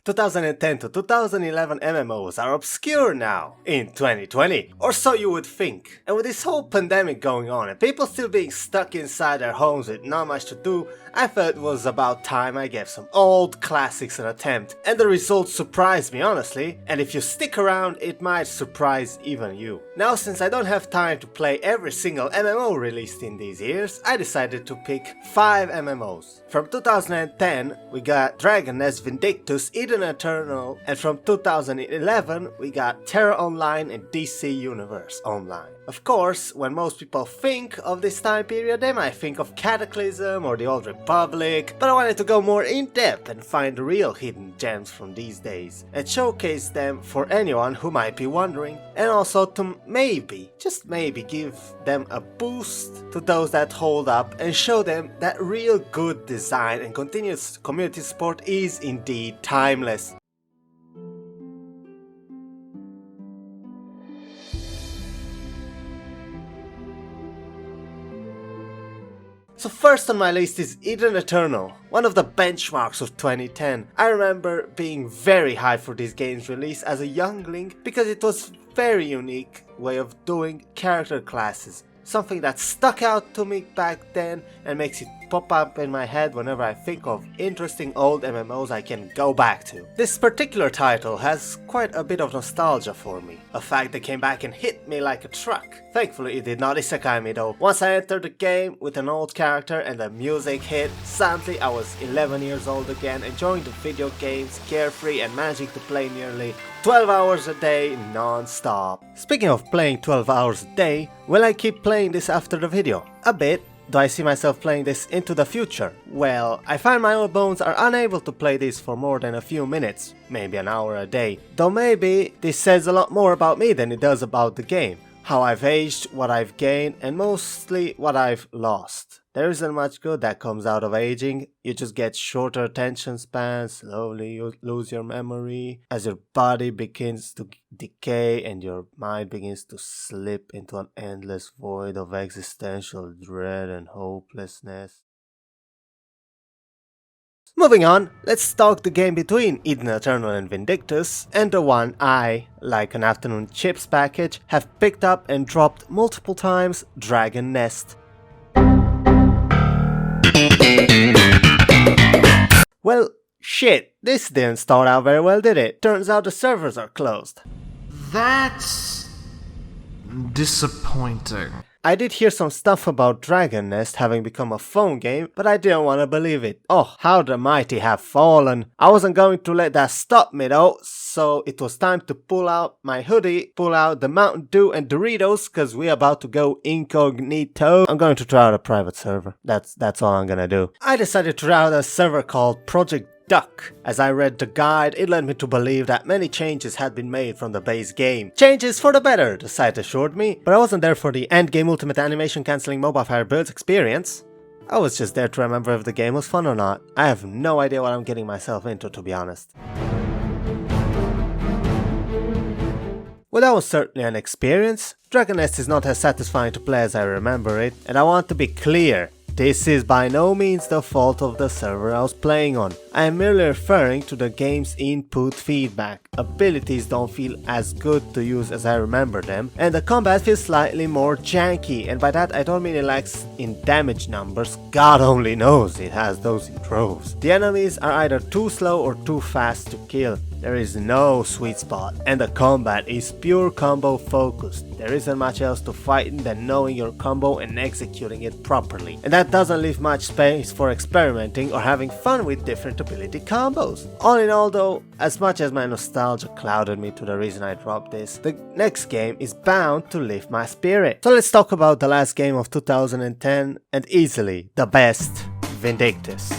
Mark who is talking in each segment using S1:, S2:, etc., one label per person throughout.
S1: 2010 to 2011 MMOs are obscure now, in 2020, or so you would think. And with this whole pandemic going on and people still being stuck inside their homes with not much to do, I felt it was about time I gave some old classics an attempt, and the results surprised me honestly, and if you stick around it might surprise even you. Now since I don't have time to play every single MMO released in these years, I decided to pick 5 MMOs. From 2010 we got Dragon Nest Vindictus, Eden Eternal, and from 2011 we got Terra Online and DC Universe Online. Of course, when most people think of this time period, they might think of Cataclysm or the Old Republic, but I wanted to go more in depth and find the real hidden gems from these days, and showcase them for anyone who might be wondering, and also to maybe, just maybe, give them a boost to those that hold up and show them that real good design and continuous community support is indeed timeless. So first on my list is Eden Eternal, one of the benchmarks of 2010. I remember being very hyped for this game's release as a youngling because it was a very unique way of doing character classes. Something that stuck out to me back then and makes it pop up in my head whenever I think of interesting old MMOs I can go back to. This particular title has quite a bit of nostalgia for me, a fact that came back and hit me like a truck. Thankfully it did not isekai me though. Once I entered the game with an old character and the music hit, suddenly I was 11 years old again, enjoying the video games, carefree and managing to play nearly 12 hours a day non-stop. Speaking of playing 12 hours a day, will I keep playing this after the video? A bit. Do I see myself playing this into the future? Well, I find my old bones are unable to play this for more than a few minutes, maybe an hour a day. Though maybe this says a lot more about me than it does about the game. How I've aged, what I've gained, and mostly what I've lost. There isn't much good that comes out of aging. You just get shorter attention spans, slowly you lose your memory as your body begins to decay and your mind begins to slip into an endless void of existential dread and hopelessness. Moving on, let's talk the game between Eden Eternal and Vindictus, and the one I, like an afternoon chips package, have picked up and dropped multiple times, Dragon Nest. Well, shit, this didn't start out very well, did it? Turns out the servers are closed.
S2: That's disappointing.
S1: I did hear some stuff about Dragon Nest having become a phone game, but I didn't want to believe it. Oh, how the mighty have fallen. I wasn't going to let that stop me though, so it was time to pull out my hoodie, pull out the Mountain Dew and Doritos, cause we're about to go incognito. I'm going to try out a private server. That's all I'm gonna do. I decided to try out a server called Project Duck. As I read the guide, it led me to believe that many changes had been made from the base game. Changes for the better, the site assured me, but I wasn't there for the endgame ultimate animation cancelling mobile fire builds experience. I was just there to remember if the game was fun or not. I have no idea what I'm getting myself into, to be honest. Well, that was certainly an experience. Dragon Nest is not as satisfying to play as I remember it, and I want to be clear. This is by no means the fault of the server I was playing on. I am merely referring to the game's input feedback. Abilities don't feel as good to use as I remember them, and the combat feels slightly more janky, and by that I don't mean it lacks in damage numbers, God only knows it has those in droves. The enemies are either too slow or too fast to kill. There is no sweet spot, and the combat is pure combo focused. There isn't much else to fighting than knowing your combo and executing it properly. And that doesn't leave much space for experimenting or having fun with different ability combos. All in all though, as much as my nostalgia clouded me to the reason I dropped this, the next game is bound to lift my spirit. So let's talk about the last game of 2010 and easily the best, Vindictus.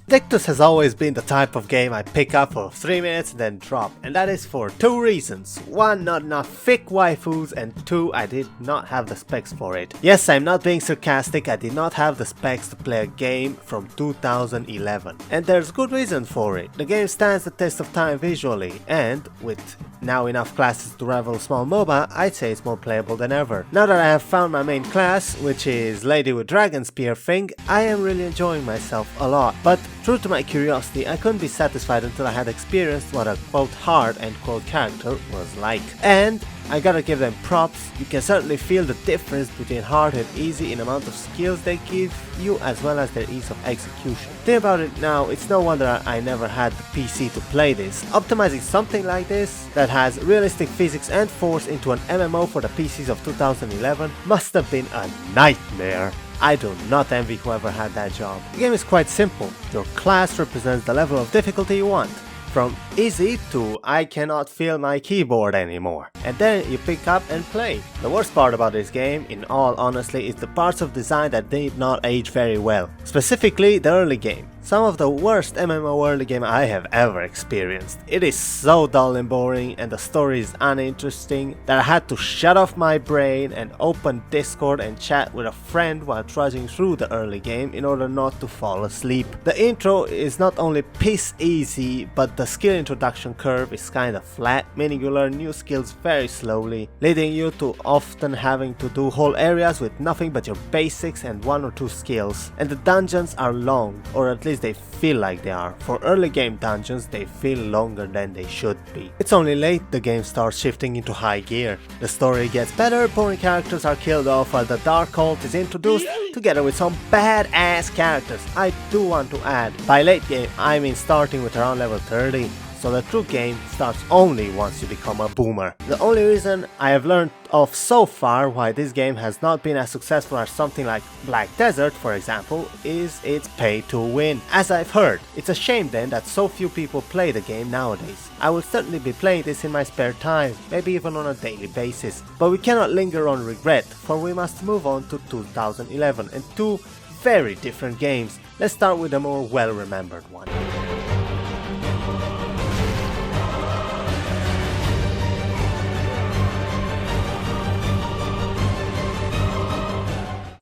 S1: Vindictus has always been the type of game I pick up for 3 minutes and then drop, and that is for 2 reasons. 1, not enough thick waifus, and 2, I did not have the specs for it. Yes, I'm not being sarcastic, I did not have the specs to play a game from 2011. And there's good reason for it. The game stands the test of time visually, and with now enough classes to rival small MOBA, I'd say it's more playable than ever. Now that I have found my main class, which is Lady with Dragon Spear thing, I am really enjoying myself a lot. But true to my curiosity, I couldn't be satisfied until I had experienced what a quote hard end quote character was like. And I gotta give them props, you can certainly feel the difference between hard and easy in amount of skills they give you as well as their ease of execution. Think about it now, it's no wonder I never had the PC to play this. Optimizing something like this, that has realistic physics and force into an MMO for the PCs of 2011 must have been a nightmare. I do not envy whoever had that job. The game is quite simple, your class represents the level of difficulty you want. From easy to I cannot feel my keyboard anymore. And then you pick up and play. The worst part about this game, in all honesty, is the parts of design that did not age very well. Specifically the early game. Some of the worst MMO early game I have ever experienced. It is so dull and boring and the story is uninteresting that I had to shut off my brain and open Discord and chat with a friend while trudging through the early game in order not to fall asleep. The intro is not only piss easy, but the skill introduction curve is kinda flat, meaning you learn new skills very slowly, leading you to often having to do whole areas with nothing but your basics and 1 or 2 skills. And the dungeons are long, or at least they feel like they are. For early game dungeons, they feel longer than they should be. It's only late the game starts shifting into high gear. The story gets better, boring characters are killed off while the Dark Cult is introduced, together with some badass characters. I do want to add, by late game I mean starting with around level 30. So the true game starts only once you become a boomer. The only reason I have learned of so far why this game has not been as successful as something like Black Desert, for example, is its pay to win. As I've heard, it's a shame then that so few people play the game nowadays. I will certainly be playing this in my spare time, maybe even on a daily basis. But we cannot linger on regret, for we must move on to 2011 and 2 very different games. Let's start with a more well-remembered one.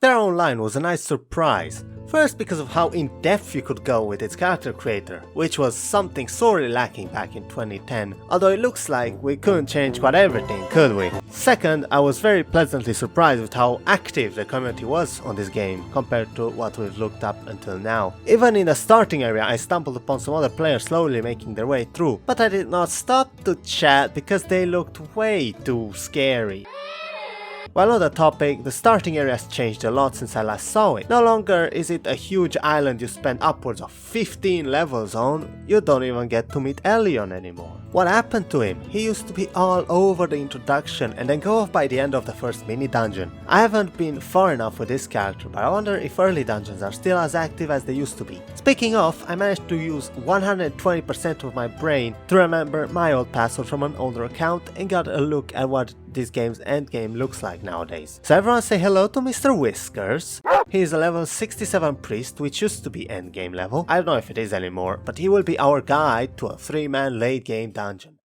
S1: Their Online was a nice surprise. First because of how in-depth you could go with its character creator, which was something sorely lacking back in 2010, although it looks like we couldn't change quite everything, could we? Second, I was very pleasantly surprised with how active the community was on this game, compared to what we've looked up until now. Even in the starting area I stumbled upon some other players slowly making their way through, but I did not stop to chat because they looked way too scary. While on the topic, the starting area has changed a lot since I last saw it. No longer is it a huge island you spend upwards of 15 levels on, you don't even get to meet Elion anymore. What happened to him? He used to be all over the introduction and then go off by the end of the first mini dungeon. I haven't been far enough with this character, but I wonder if early dungeons are still as active as they used to be. Speaking of, I managed to use 120% of my brain to remember my old password from an older account and got a look at what this game's endgame looks like nowadays. So everyone say hello to Mr. Whiskers. He is a level 67 priest, which used to be endgame level. I don't know if it is anymore, but he will be our guide to a 3-man late game dungeon.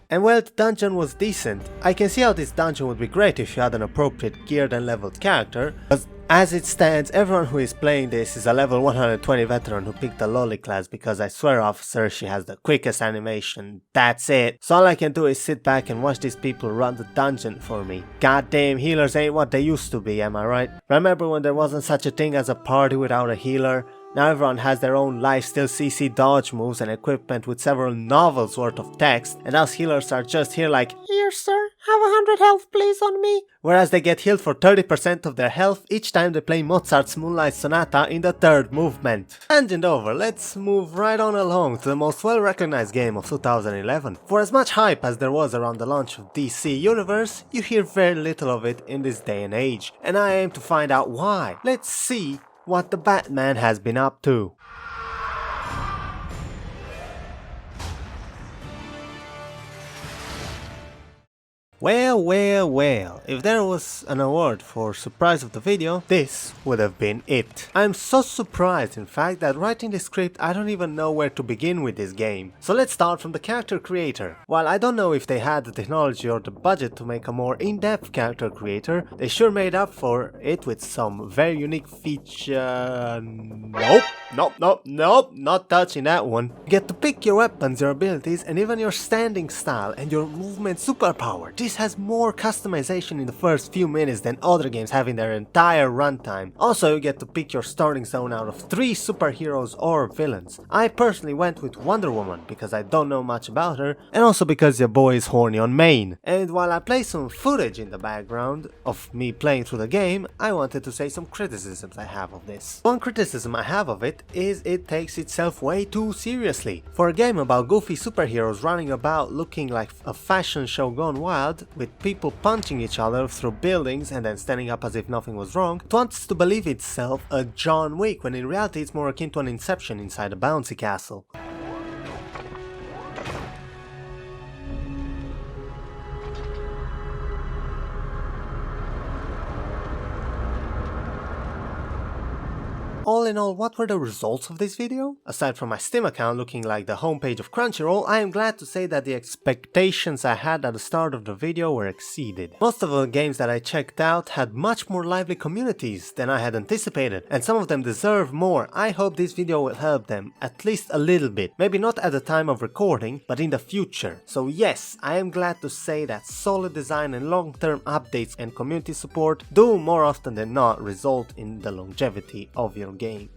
S1: And well, the dungeon was decent. I can see how this dungeon would be great if you had an appropriate geared and leveled character, but as it stands, everyone who is playing this is a level 120 veteran who picked the lolly class because I swear officer, she has the quickest animation, that's it. So all I can do is sit back and watch these people run the dungeon for me. Goddamn, healers ain't what they used to be, am I right? Remember when there wasn't such a thing as a party without a healer? Now everyone has their own lifesteal CC dodge moves and equipment with several novels worth of text, and us healers are just here like, "Here sir, have 100 health please on me." Whereas they get healed for 30% of their health each time they play Mozart's Moonlight Sonata in the 3rd movement. Tangent over, let's move right on along to the most well-recognized game of 2011. For as much hype as there was around the launch of DC Universe, you hear very little of it in this day and age, and I aim to find out why. Let's see what the Batman has been up to. Well, if there was an award for surprise of the video, this would have been it. I'm so surprised in fact that writing the script I don't even know where to begin with this game. So let's start from the character creator. While I don't know if they had the technology or the budget to make a more in-depth character creator, they sure made up for it with some very unique feature... Nope, not touching that one. You get to pick your weapons, your abilities, and even your standing style and your movement superpower. This has more customization in the first few minutes than other games have in their entire runtime. Also, you get to pick your starting zone out of 3 superheroes or villains. I personally went with Wonder Woman because I don't know much about her, and also because your boy is horny on main. And while I play some footage in the background of me playing through the game, I wanted to say some criticisms I have of this. One criticism I have of it is it takes itself way too seriously. For a game about goofy superheroes running about looking like a fashion show gone wild, with people punching each other through buildings and then standing up as if nothing was wrong, it wants to believe itself a John Wick when in reality it's more akin to an Inception inside a bouncy castle. All in all, what were the results of this video? Aside from my Steam account looking like the homepage of Crunchyroll, I am glad to say that the expectations I had at the start of the video were exceeded. Most of the games that I checked out had much more lively communities than I had anticipated, and some of them deserve more. I hope this video will help them, at least a little bit. Maybe not at the time of recording, but in the future. So yes, I am glad to say that solid design and long-term updates and community support do more often than not result in the longevity of your game.